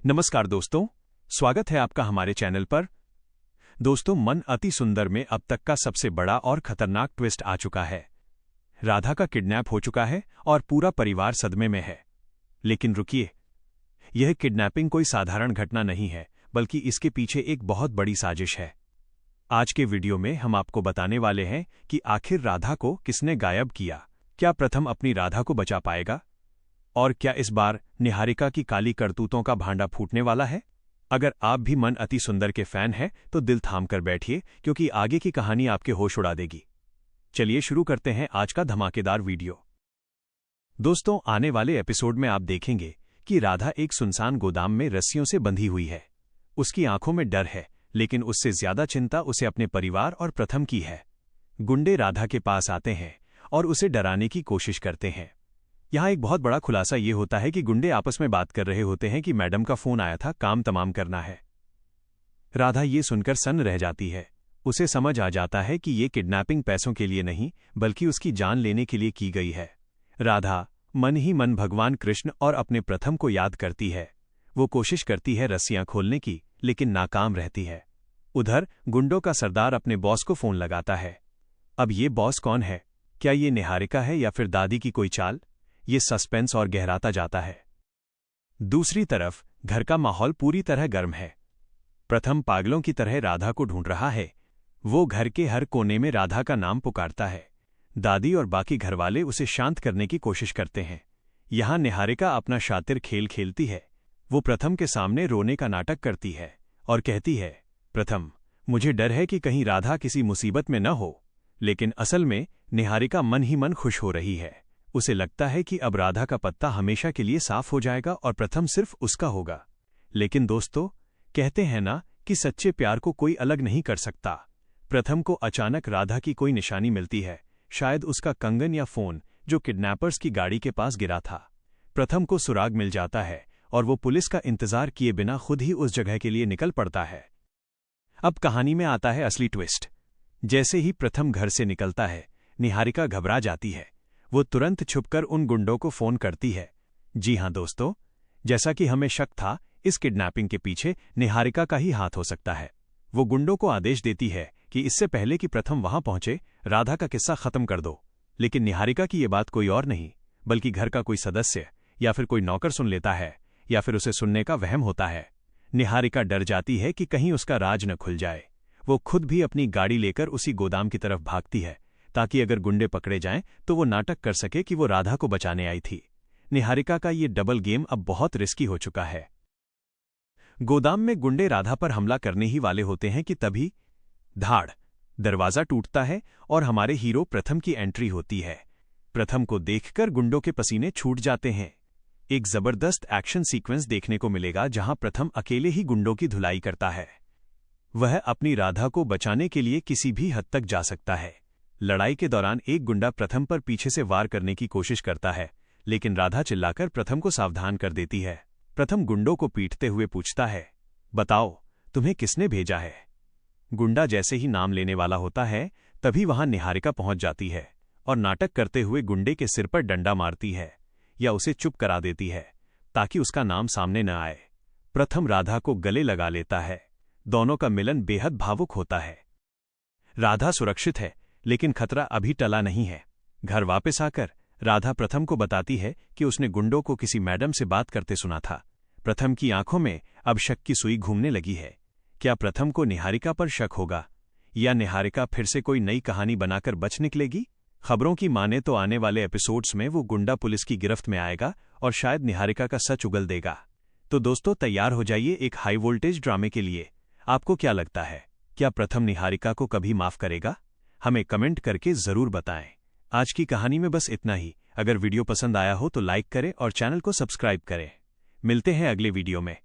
नमस्कार दोस्तों, स्वागत है आपका हमारे चैनल पर। दोस्तों, मन अति सुंदर में अब तक का सबसे बड़ा और खतरनाक ट्विस्ट आ चुका है। राधा का किडनैप हो चुका है और पूरा परिवार सदमे में है। लेकिन रुकिए, यह किडनैपिंग कोई साधारण घटना नहीं है, बल्कि इसके पीछे एक बहुत बड़ी साजिश है। आज के वीडियो में हम आपको बताने वाले हैं कि आखिर राधा को किसने गायब किया। क्या प्रथम अपनी राधा को बचा पाएगा? और क्या इस बार निहारिका की काली करतूतों का भांडा फूटने वाला है? अगर आप भी मन अति सुंदर के फैन हैं तो दिल थाम कर बैठिए, क्योंकि आगे की कहानी आपके होश उड़ा देगी। चलिए शुरू करते हैं आज का धमाकेदार वीडियो। दोस्तों, आने वाले एपिसोड में आप देखेंगे कि राधा एक सुनसान गोदाम में रस्सियों से बंधी हुई है। उसकी आंखों में डर है, लेकिन उससे ज्यादा चिंता उसे अपने परिवार और प्रथम की है। गुंडे राधा के पास आते हैं और उसे डराने की कोशिश करते हैं। यहाँ एक बहुत बड़ा खुलासा ये होता है कि गुंडे आपस में बात कर रहे होते हैं कि मैडम का फोन आया था, काम तमाम करना है। राधा ये सुनकर सन्न रह जाती है। उसे समझ आ जाता है कि ये किडनैपिंग पैसों के लिए नहीं, बल्कि उसकी जान लेने के लिए की गई है। राधा मन ही मन भगवान कृष्ण और अपने प्रथम को याद करती है। वो कोशिश करती है रस्सियां खोलने की, लेकिन नाकाम रहती है। उधर गुंडों का सरदार अपने बॉस को फोन लगाता है। अब ये बॉस कौन है? क्या ये निहारिका है या फिर दादी की कोई चाल? ये सस्पेंस और गहराता जाता है। दूसरी तरफ घर का माहौल पूरी तरह गर्म है। प्रथम पागलों की तरह राधा को ढूंढ रहा है। वो घर के हर कोने में राधा का नाम पुकारता है। दादी और बाकी घरवाले उसे शांत करने की कोशिश करते हैं। यहां निहारिका अपना शातिर खेल खेलती है। वो प्रथम के सामने रोने का नाटक करती है और कहती है, प्रथम, मुझे डर है कि कहीं राधा किसी मुसीबत में न हो। लेकिन असल में निहारिका मन ही मन खुश हो रही है। उसे लगता है कि अब राधा का पत्ता हमेशा के लिए साफ हो जाएगा और प्रथम सिर्फ उसका होगा। लेकिन दोस्तों, कहते हैं ना कि सच्चे प्यार को कोई अलग नहीं कर सकता। प्रथम को अचानक राधा की कोई निशानी मिलती है, शायद उसका कंगन या फोन जो किडनैपर्स की गाड़ी के पास गिरा था। प्रथम को सुराग मिल जाता है और वो पुलिस का इंतजार किए बिना खुद ही उस जगह के लिए निकल पड़ता है। अब कहानी में आता है असली ट्विस्ट। जैसे ही प्रथम घर से निकलता है, निहारिका घबरा जाती है। वो तुरंत छुपकर उन गुंडों को फोन करती है। जी हां दोस्तों, जैसा कि हमें शक था, इस किडनैपिंग के पीछे निहारिका का ही हाथ हो सकता है। वो गुंडों को आदेश देती है कि इससे पहले कि प्रथम वहां पहुंचे, राधा का किस्सा खत्म कर दो। लेकिन निहारिका की ये बात कोई और नहीं, बल्कि घर का कोई सदस्य या फिर कोई नौकर सुन लेता है, या फिर उसे सुनने का वहम होता है। निहारिका डर जाती है कि कहीं उसका राज न खुल जाए। वो खुद भी अपनी गाड़ी लेकर उसी गोदाम की तरफ भागती है, ताकि अगर गुंडे पकड़े जाएं तो वो नाटक कर सके कि वो राधा को बचाने आई थी। निहारिका का ये डबल गेम अब बहुत रिस्की हो चुका है। गोदाम में गुंडे राधा पर हमला करने ही वाले होते हैं कि तभी धाड़, दरवाजा टूटता है और हमारे हीरो प्रथम की एंट्री होती है। प्रथम को देखकर गुंडों के पसीने छूट जाते हैं। एक जबरदस्त एक्शन सीक्वेंस देखने को मिलेगा, जहां प्रथम अकेले ही गुंडों की धुलाई करता है। वह अपनी राधा को बचाने के लिए किसी भी हद तक जा सकता है। लड़ाई के दौरान एक गुंडा प्रथम पर पीछे से वार करने की कोशिश करता है, लेकिन राधा चिल्लाकर प्रथम को सावधान कर देती है। प्रथम गुंडों को पीटते हुए पूछता है, बताओ, तुम्हें किसने भेजा है? गुंडा जैसे ही नाम लेने वाला होता है, तभी वहां निहारिका पहुंच जाती है और नाटक करते हुए गुंडे के सिर पर डंडा मारती है या उसे चुप करा देती है, ताकि उसका नाम सामने न आए। प्रथम राधा को गले लगा लेता है। दोनों का मिलन बेहद भावुक होता है। राधा सुरक्षित है, लेकिन खतरा अभी टला नहीं है। घर वापस आकर राधा प्रथम को बताती है कि उसने गुंडों को किसी मैडम से बात करते सुना था। प्रथम की आंखों में अब शक की सुई घूमने लगी है। क्या प्रथम को निहारिका पर शक होगा, या निहारिका फिर से कोई नई कहानी बनाकर बच निकलेगी? खबरों की माने तो आने वाले एपिसोड्स में वो गुंडा पुलिस की गिरफ्त में आएगा और शायद निहारिका का सच उगल देगा। तो दोस्तों, तैयार हो जाइए एक हाई वोल्टेज ड्रामे के लिए। आपको क्या लगता है, क्या प्रथम निहारिका को कभी माफ करेगा? हमें कमेंट करके जरूर बताएं। आज की कहानी में बस इतना ही। अगर वीडियो पसंद आया हो तो लाइक करें और चैनल को सब्सक्राइब करें। मिलते हैं अगले वीडियो में।